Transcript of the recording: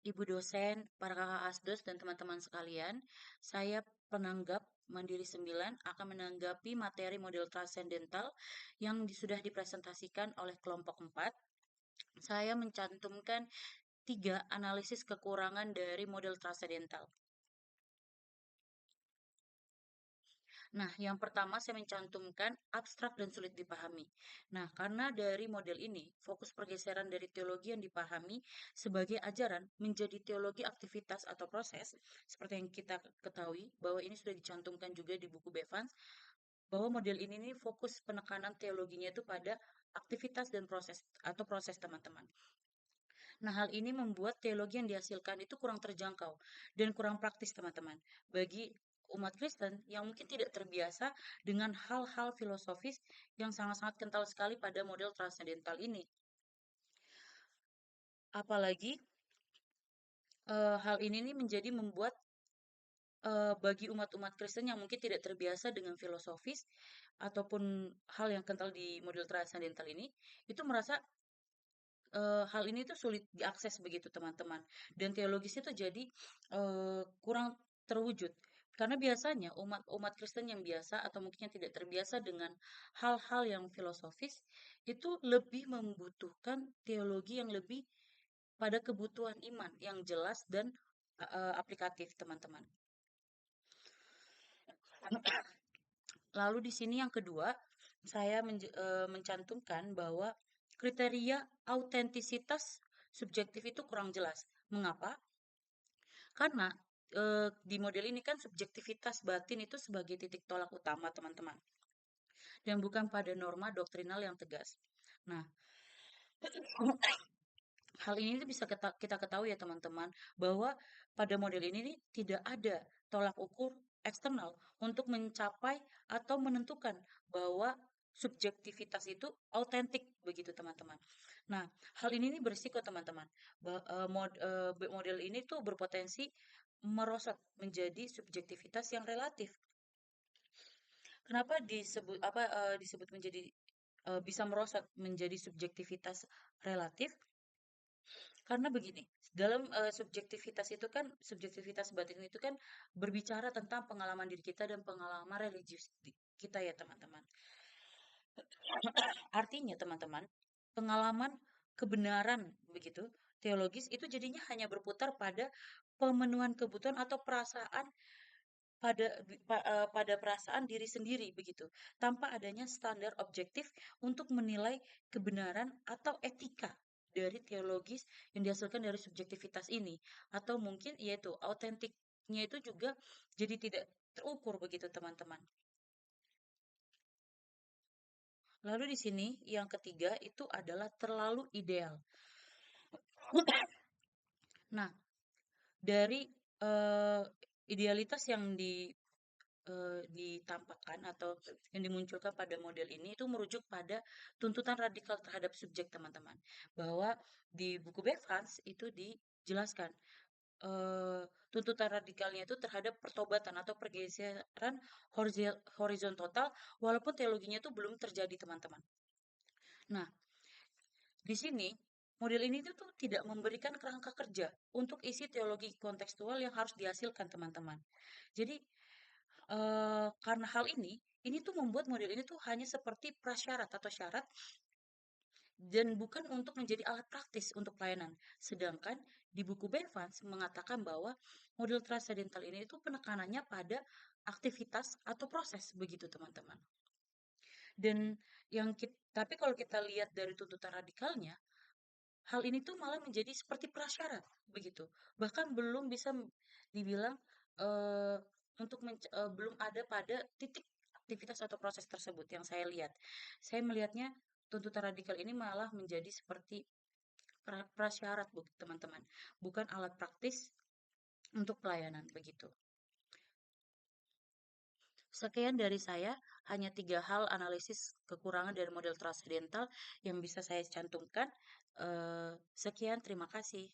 Ibu dosen, para kakak asdos, dan teman-teman sekalian, saya penanggap Mandiri 9 akan menanggapi materi model transendental yang sudah dipresentasikan oleh kelompok 4. Saya mencantumkan 3 analisis kekurangan dari model transendental. Nah, yang pertama saya mencantumkan abstrak dan sulit dipahami. Nah, karena dari model ini, fokus pergeseran dari teologi yang dipahami sebagai ajaran menjadi teologi aktivitas atau proses, seperti yang kita ketahui, bahwa ini sudah dicantumkan juga di buku Bevans, bahwa model ini nih fokus penekanan teologinya itu pada aktivitas dan proses atau proses teman-teman. Nah, hal ini membuat teologi yang dihasilkan itu kurang terjangkau dan kurang praktis, teman-teman. Bagi umat Kristen yang mungkin tidak terbiasa dengan hal-hal filosofis yang sangat-sangat kental sekali pada model transendental ini. Apalagi hal ini nih menjadi membuat bagi umat-umat Kristen yang mungkin tidak terbiasa dengan filosofis ataupun hal yang kental di model transendental ini, itu merasa hal ini tuh sulit diakses begitu teman-teman, dan teologisnya tuh jadi kurang terwujud. Karena biasanya umat Kristen yang biasa atau mungkin yang tidak terbiasa dengan hal-hal yang filosofis itu lebih membutuhkan teologi yang lebih pada kebutuhan iman yang jelas dan aplikatif, teman-teman. Lalu di sini yang kedua, saya mencantumkan bahwa kriteria autentisitas subjektif itu kurang jelas. Mengapa? Karena di model ini kan subjektivitas batin itu sebagai titik tolak utama, teman-teman, dan bukan pada norma doktrinal yang tegas. Nah, hal ini bisa kita ketahui ya teman-teman, bahwa pada model ini nih tidak ada tolak ukur eksternal untuk mencapai atau menentukan bahwa subjektivitas itu autentik begitu teman-teman. Nah, hal ini nih berisiko teman-teman. Model ini tuh berpotensi merosot menjadi subjektivitas yang relatif. Kenapa disebut menjadi bisa merosot menjadi subjektivitas relatif? Karena begini, dalam subjektivitas itu kan, subjektivitas batin itu kan berbicara tentang pengalaman diri kita dan pengalaman religius kita ya teman-teman. Artinya teman-teman, pengalaman kebenaran begitu, teologis itu jadinya hanya berputar pada pemenuhan kebutuhan atau perasaan pada perasaan diri sendiri begitu, tanpa adanya standar objektif untuk menilai kebenaran atau etika dari teologis yang dihasilkan dari subjektivitas ini, atau mungkin yaitu autentiknya itu juga jadi tidak terukur begitu teman-teman. Lalu di sini yang ketiga itu adalah terlalu ideal. Nah, dari eh, idealitas yang ditampakkan atau yang dimunculkan pada model ini itu merujuk pada tuntutan radikal terhadap subjek, teman-teman. Bahwa di buku Bevans itu dijelaskan tuntutan radikalnya itu terhadap pertobatan atau pergeseran horizontal walaupun teologinya itu belum terjadi, teman-teman. Nah, di sini model ini tuh tidak memberikan kerangka kerja untuk isi teologi kontekstual yang harus dihasilkan, teman-teman. Jadi karena hal ini tuh membuat model ini tuh hanya seperti prasyarat atau syarat dan bukan untuk menjadi alat praktis untuk pelayanan. Sedangkan di buku Bevans mengatakan bahwa model transendental ini itu penekanannya pada aktivitas atau proses begitu teman-teman. Dan tapi kalau kita lihat dari tuntutan radikalnya, hal ini tuh malah menjadi seperti prasyarat begitu. Bahkan belum bisa dibilang eh, belum ada pada titik aktivitas atau proses tersebut yang saya lihat. Saya melihatnya tuntutan radikal ini malah menjadi seperti prasyarat teman-teman, bukan alat praktis untuk pelayanan begitu. Sekian dari saya, hanya 3 hal analisis kekurangan dari model transendental yang bisa saya cantumkan. Sekian, terima kasih.